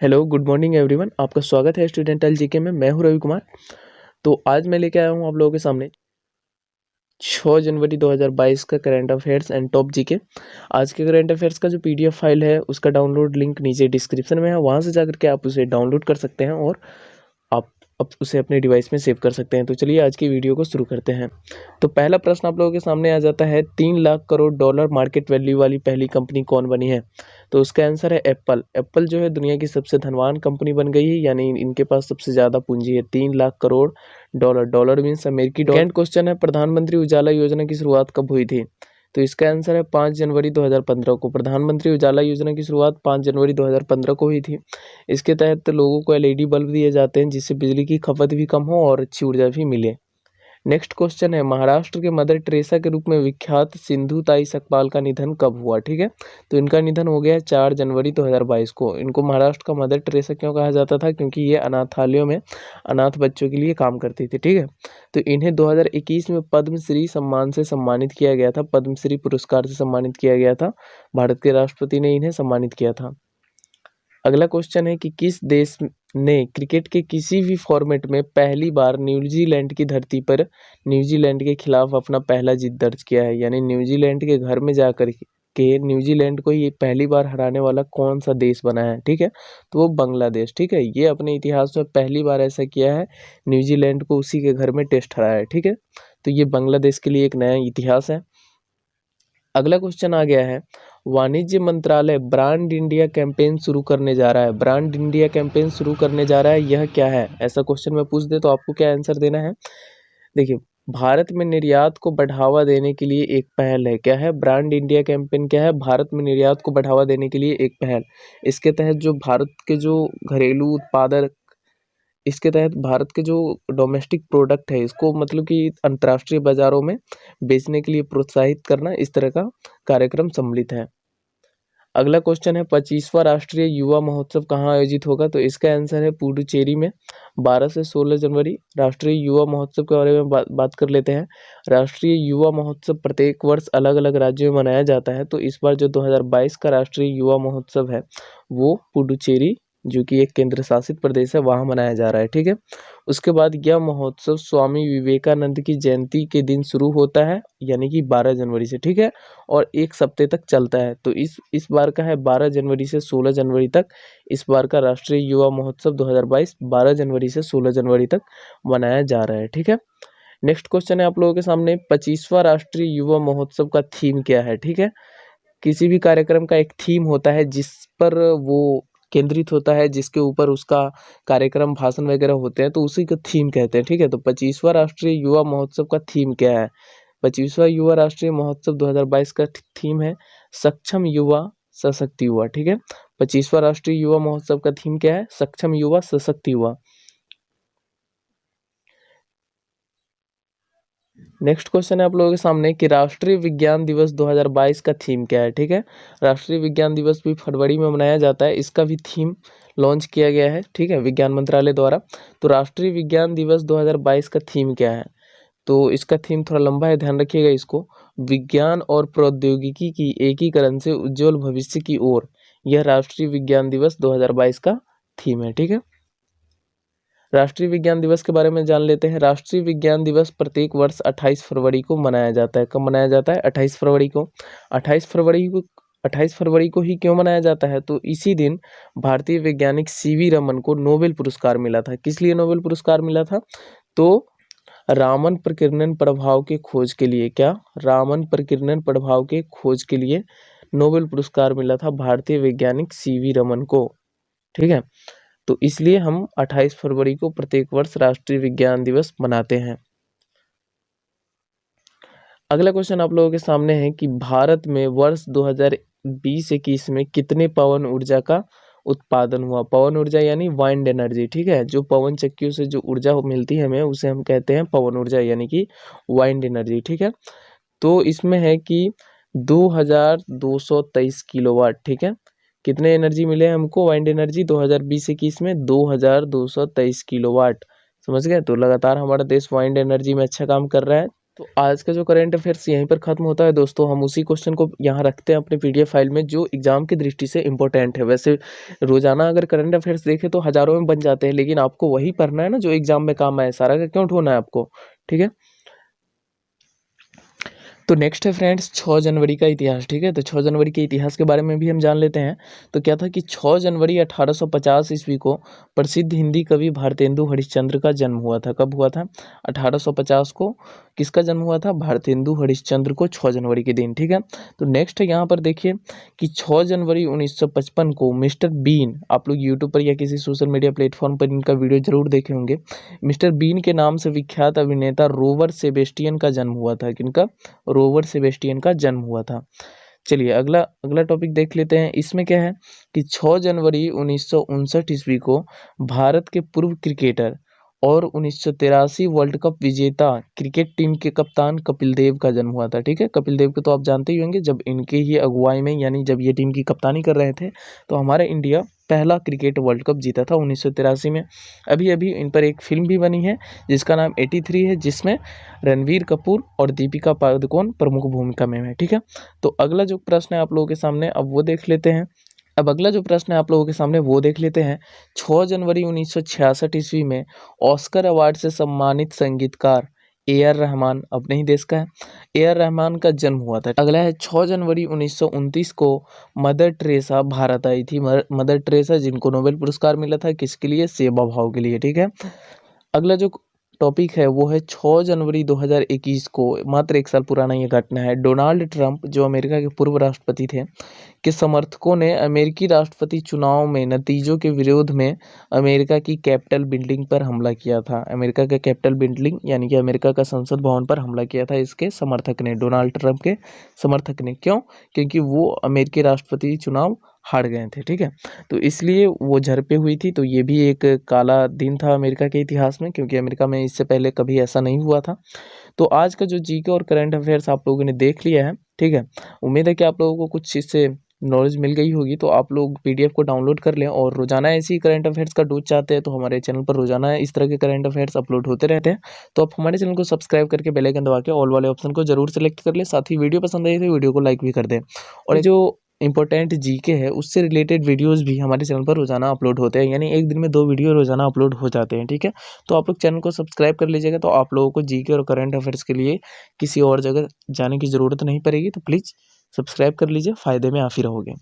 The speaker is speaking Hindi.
Hello, good morning everyone. आपका स्वागत है स्टूडेंटल जीके में। मैं हूं रवि कुमार। तो आज मैं लेके आया हूं आप लोगों के सामने 6 जनवरी 2022 का current affairs and top GK. आज के करंट अफेयर्स का जो पीडीएफ फाइल है उसका डाउनलोड लिंक नीचे डिस्क्रिप्शन में है, वहां से जाकर के आप उसे डाउनलोड कर सकते हैं और आप उसे अपने डिवाइस में सेव कर सकते हैं। तो चलिए आज की वीडियो को शुरू करते हैं। तो पहला प्रश्न आप लोगों के सामने आ जाता है, 3 lakh crore dollar market value वाली पहली कंपनी कौन बनी है? तो उसका आंसर है एप्पल। एप्पल जो है दुनिया की सबसे धनवान कंपनी बन गई है, यानी इनके पास सबसे ज़्यादा पूंजी है, 3 lakh crore dollar. Dollar means अमेरिकी डॉलर। सेकंड क्वेश्चन है, प्रधानमंत्री उजाला योजना की शुरुआत कब हुई थी? तो इसका आंसर है 5 जनवरी 2015 को। प्रधानमंत्री उजाला योजना की शुरुआत 5 जनवरी 2015 को हुई थी। इसके तहत लोगों को एलईडी बल्ब दिए जाते हैं जिससे बिजली की खपत भी कम हो और अच्छी ऊर्जा भी मिले। नेक्स्ट क्वेश्चन है, महाराष्ट्र के मदर टेरेसा के रूप में विख्यात सिंधु ताई सकपाल का निधन कब हुआ? ठीक है, तो इनका निधन हो गया 4 जनवरी 2022 को। इनको महाराष्ट्र का मदर टेरेसा क्यों कहा जाता था? क्योंकि ये अनाथालयों में अनाथ बच्चों के लिए काम करती थी। ठीक है, तो इन्हें 2021 में पद्मश्री सम्मान से सम्मानित किया गया था, पद्मश्री पुरस्कार से सम्मानित किया गया था। भारत के राष्ट्रपति ने इन्हें सम्मानित किया था। अगला क्वेश्चन है कि किस देश ने क्रिकेट के किसी भी फॉर्मेट में पहली बार न्यूजीलैंड की धरती पर न्यूजीलैंड के खिलाफ अपना पहला जीत दर्ज किया है? यानी न्यूजीलैंड के घर में जाकर के न्यूजीलैंड को ये पहली बार हराने वाला कौन सा देश बना है? ठीक है, तो वो बांग्लादेश। ठीक है, ये अपने इतिहास में पहली बार ऐसा किया है, न्यूजीलैंड को उसी के घर में टेस्ट हराया है। ठीक है, तो ये बांग्लादेश के लिए एक नया इतिहास है। अगला क्वेश्चन आ गया है, वाणिज्य मंत्रालय ब्रांड इंडिया कैंपेन शुरू करने जा रहा है। ब्रांड इंडिया कैंपेन शुरू करने जा रहा है, यह क्या है? ऐसा क्वेश्चन मैं पूछ दे तो आपको क्या आंसर देना है? देखिए, भारत में निर्यात को बढ़ावा देने के लिए एक पहल है। क्या है? ब्रांड इंडिया कैंपेन क्या है? भारत में निर्यात को बढ़ावा देने के लिए एक पहल। इसके तहत जो भारत के जो घरेलू उत्पादक, इसके तहत भारत के जो डोमेस्टिक प्रोडक्ट है इसको मतलब कि अंतर्राष्ट्रीय बाजारों में बेचने के लिए प्रोत्साहित करना, इस तरह का कार्यक्रम सम्मिलित है। अगला क्वेश्चन है, 25वां राष्ट्रीय युवा महोत्सव कहाँ आयोजित होगा? तो इसका आंसर है पुडुचेरी में 12 से 16 जनवरी। राष्ट्रीय युवा महोत्सव के बारे में बात कर लेते हैं। राष्ट्रीय युवा महोत्सव प्रत्येक वर्ष अलग अलग राज्यों में मनाया जाता है, तो इस बार जो 2022 का राष्ट्रीय युवा महोत्सव है वो पुडुचेरी, जो कि एक केंद्र शासित प्रदेश है, वहाँ मनाया जा रहा है। ठीक है, उसके बाद यह महोत्सव स्वामी विवेकानंद की जयंती के दिन शुरू होता है, यानी कि 12 जनवरी से। ठीक है, और एक सप्ताह तक चलता है। तो इस बार का है 12 जनवरी से 16 जनवरी तक। इस बार का राष्ट्रीय युवा महोत्सव 2022 12 जनवरी से 16 जनवरी तक मनाया जा रहा है। ठीक है, नेक्स्ट क्वेश्चन है आप लोगों के सामने, 25वां राष्ट्रीय युवा महोत्सव का थीम क्या है? ठीक है, किसी भी कार्यक्रम का एक थीम होता है जिस पर वो केंद्रित होता है, जिसके ऊपर उसका कार्यक्रम भाषण वगैरह होते हैं, तो उसी को थीम कहते हैं। ठीक है, तो 25वां राष्ट्रीय युवा महोत्सव का थीम क्या है? 25वां युवा राष्ट्रीय महोत्सव 2022 का थीम है सक्षम युवा सशक्त युवा। ठीक है, 25वां राष्ट्रीय युवा महोत्सव का थीम क्या है? सक्षम युवा सशक्त युवा। नेक्स्ट क्वेश्चन है आप लोगों के सामने कि राष्ट्रीय विज्ञान दिवस 2022 का थीम क्या है? ठीक है, राष्ट्रीय विज्ञान दिवस भी फरवरी में मनाया जाता है, इसका भी थीम लॉन्च किया गया है। ठीक है, विज्ञान मंत्रालय द्वारा। तो राष्ट्रीय विज्ञान दिवस 2022 का थीम क्या है? तो इसका थीम थोड़ा लंबा है, ध्यान रखिएगा इसको। विज्ञान और प्रौद्योगिकी की एकीकरण से उज्जवल भविष्य की ओर, यह राष्ट्रीय विज्ञान दिवस 2022 का थीम है। ठीक है, राष्ट्रीय विज्ञान दिवस के बारे में जान लेते हैं। राष्ट्रीय विज्ञान दिवस प्रत्येक वर्ष 28 फरवरी को मनाया जाता है। कब मनाया जाता है? 28 फरवरी को। 28 फरवरी को ही क्यों मनाया जाता है? तो इसी दिन भारतीय वैज्ञानिक सीवी रमन को नोबेल पुरस्कार मिला था। किस लिए नोबेल पुरस्कार मिला था? तो रामन प्रकीर्णन प्रभाव के खोज के लिए। क्या? रामन प्रकीर्णन प्रभाव के खोज के लिए नोबेल पुरस्कार मिला था भारतीय वैज्ञानिक सीवी रमन को। ठीक है, तो इसलिए हम 28 फरवरी को प्रत्येक वर्ष राष्ट्रीय विज्ञान दिवस मनाते हैं। अगला क्वेश्चन आप लोगों के सामने है कि भारत में वर्ष 2020-21 में कितने पवन ऊर्जा का उत्पादन हुआ? पवन ऊर्जा यानी वाइंड एनर्जी। ठीक है, जो पवन चक्कियों से जो ऊर्जा मिलती है हमें, उसे हम कहते हैं पवन ऊर्जा यानी कि वाइंड एनर्जी। ठीक है, तो इसमें है कि 2223 किलोवाट। ठीक है, कितने एनर्जी मिले हमको वाइंड एनर्जी 2020-21 में? 2223 किलोवाट। समझ गए? तो लगातार हमारा देश वाइंड एनर्जी में अच्छा काम कर रहा है। तो आज का जो करंट अफेयर्स यहीं पर खत्म होता है दोस्तों। हम उसी क्वेश्चन को यहाँ रखते हैं अपने पीडीएफ फाइल में जो एग्जाम की दृष्टि से इंपॉर्टेंट है। वैसे रोजाना अगर करंट अफेयर्स देखें तो हजारों में बन जाते हैं, लेकिन आपको वही पढ़ना है ना जो एग्जाम में काम आए। सारा का क्यों ढूंढना है आपको, ठीक है। तो नेक्स्ट है फ्रेंड्स 6 जनवरी का इतिहास, ठीक है। तो 6 जनवरी के इतिहास के बारे में भी हम जान लेते हैं। तो क्या था कि 6 जनवरी 1850 ईस्वी को प्रसिद्ध हिंदी कवि भारतेंदु हरिश्चंद्र का जन्म हुआ था। कब हुआ था? 1850 को किसका जन्म हुआ था? भारतेंदु हरिश्चंद्र को 6 जनवरी के दिन, ठीक है। तो नेक्स्ट है यहाँ पर देखिए कि 6 जनवरी 1955 को मिस्टर बीन, आप लोग यूट्यूब पर या किसी सोशल मीडिया प्लेटफॉर्म पर इनका वीडियो जरूर देखे होंगे। मिस्टर बीन के नाम से विख्यात अभिनेता रोवर सेबेस्टियन का जन्म हुआ था। किनका? रोवर सेबेस्टियन का जन्म हुआ था। चलिए अगला अगला टॉपिक देख लेते हैं। इसमें क्या है कि 6 जनवरी 1959 ईस्वी को भारत के पूर्व क्रिकेटर और 1983 वर्ल्ड कप विजेता क्रिकेट टीम के कप्तान कपिल देव का जन्म हुआ था, ठीक है। कपिल देव को तो आप जानते ही होंगे, जब इनके ही अगुवाई में यानी जब ये टीम की कप्तानी कर रहे थे तो हमारा इंडिया पहला क्रिकेट वर्ल्ड कप जीता था 1983 में। अभी अभी इन पर एक फिल्म भी बनी है जिसका नाम 83 है, जिसमें रणवीर कपूर और दीपिका पादुकोण प्रमुख भूमिका में है, ठीक है। तो अगला जो प्रश्न है आप लोगों के सामने अब वो देख लेते हैं। अब अगला जो प्रश्न है आप लोगों के सामने वो देख लेते हैं। 6 जनवरी 1966 ईस्वी में ऑस्कर अवार्ड से सम्मानित संगीतकार ए आर रहमान अपने ही देश का है। ए आर रहमान का जन्म हुआ था। अगला है 6 जनवरी 1929 को मदर टेरेसा भारत आई थी। मदर टेरेसा जिनको नोबेल पुरस्कार मिला था किसके लिए? सेवा भाव के लिए, ठीक है। अगला जो टॉपिक है वो है 6 जनवरी 2021 को, मात्र एक साल पुराना ये घटना है। डोनाल्ड ट्रंप जो अमेरिका के पूर्व राष्ट्रपति थे के समर्थकों ने अमेरिकी राष्ट्रपति चुनाव में नतीजों के विरोध में अमेरिका की कैपिटल बिल्डिंग पर हमला किया था। अमेरिका का कैपिटल बिल्डिंग यानी कि अमेरिका का संसद भवन पर हमला किया था इसके समर्थक ने, डोनाल्ड ट्रंप के समर्थक ने। क्यों? क्योंकि वो अमेरिकी राष्ट्रपति चुनाव हार गए थे, ठीक है। तो इसलिए वो झड़पें हुई थी। तो ये भी एक काला दिन था अमेरिका के इतिहास में, क्योंकि अमेरिका में इससे पहले कभी ऐसा नहीं हुआ था। तो आज का जो जीके और करंट अफेयर्स आप लोगों ने देख लिया है, ठीक है। उम्मीद है कि आप लोगों को कुछ इससे नॉलेज मिल गई होगी। तो आप लोग पीडीएफ को डाउनलोड कर लें, और रोजाना ऐसी करंट अफेयर्स का डोज चाहते हैं तो हमारे चैनल पर रोजाना इस तरह के करंट अफेयर्स अपलोड होते रहते हैं। तो आप हमारे चैनल को सब्सक्राइब करके बेल आइकन दबा के ऑल वाले ऑप्शन को जरूर सेलेक्ट कर लें। साथ ही वीडियो पसंद आई तो वीडियो को लाइक भी कर दें। और जो इंपॉर्टेंट जीके है उससे रिलेटेड वीडियोस भी हमारे चैनल पर रोजाना अपलोड होते हैं, यानी एक दिन में 2 वीडियो रोजाना अपलोड हो जाते हैं, ठीक है। तो आप लोग चैनल को सब्सक्राइब कर लीजिएगा, तो आप लोगों को जीके और करंट अफेयर्स के लिए किसी और जगह जाने की ज़रूरत नहीं पड़ेगी। तो प्लीज़ सब्सक्राइब कर लीजिए, फ़ायदे में आप ही रहोगे।